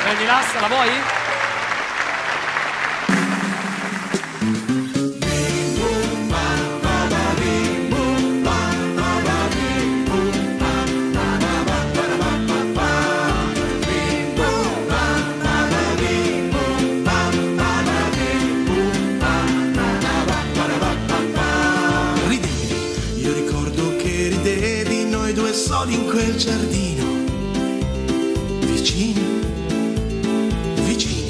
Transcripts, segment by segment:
Prendi l'asta, la vuoi? Io ricordo che ridevi noi due soli in quel giardino, vicini, vicini,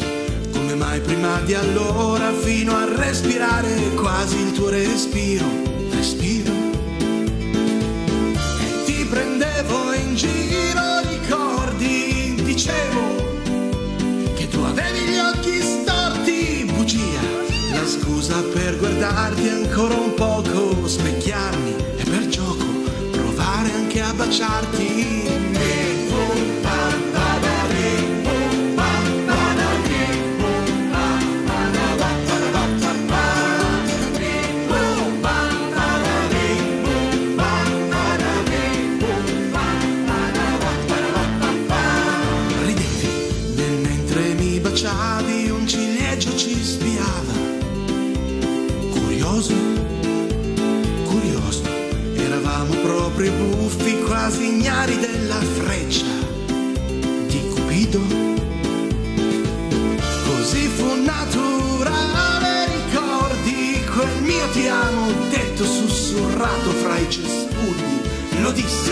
come mai prima di allora, fino a respirare quasi il tuo respiro, respiro. E ti prendevo in giro, ricordi, dicevo che tu avevi gli occhi storti, bugia, la scusa per guardarti ancora un poco, specchiarmi e per gioco provare anche a baciarti. Ridevi nel mentre mi baciavi, un ciliegio ci spiava. Curioso, curioso, eravamo proprio buffi, quasi ignari della freccia di Cupido. Così fu naturale, ricordi quel mio ti amo detto sussurrato fra i cespugli. Lo dissi,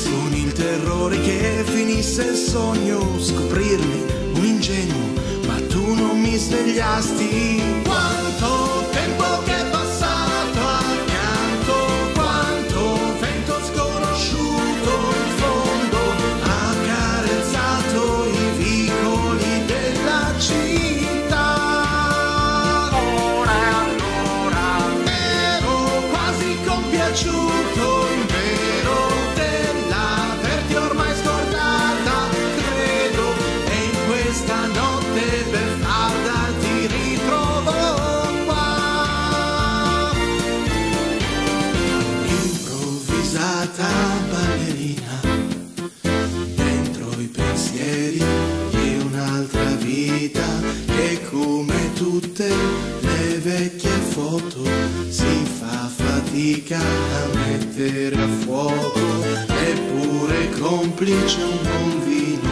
con il terrore che finisse il sogno, scoprirmi un ingenuo, ma tu non mi svegliasti. Quanto tempo che è passato accanto, quanto vento sconosciuto in fondo ha carezzato i vicoli della città. Ora e allora ero quasi compiaciuto, invero, dell'averti ormai scordata, credo, e in questa notte beffarda ti ritrovo qua. Improvvisata ballerina, dentro i pensieri di un'altra vita, che come tutte le vecchie foto si fa fatica a mettere a fuoco, eppure complice un buon vino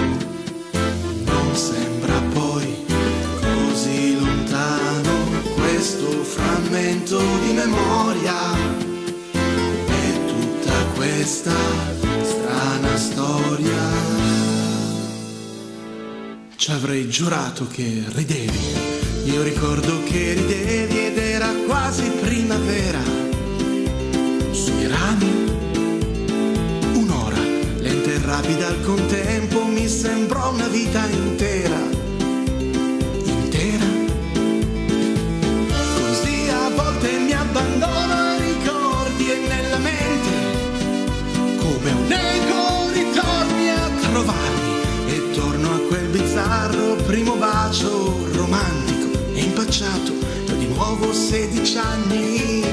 non sembra poi così lontano questo frammento di memoria e tutta questa strana storia. Ci avrei giurato che ridevi, io ricordo che ridevi ed era quasi primavera. Sui rami un'ora, lenta e rapida al contempo, mi sembrò una vita intera, intera. Così a volte mi abbandono ai ricordi e nella mente, come un eco, ritorni a trovarmi e torno a quel bizzarro primo bacio romantico e impacciato, io di nuovo 16 anni.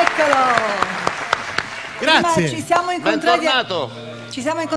Eccolo! Grazie. Ci siamo incontrati. Bentornato. Ci siamo incontrati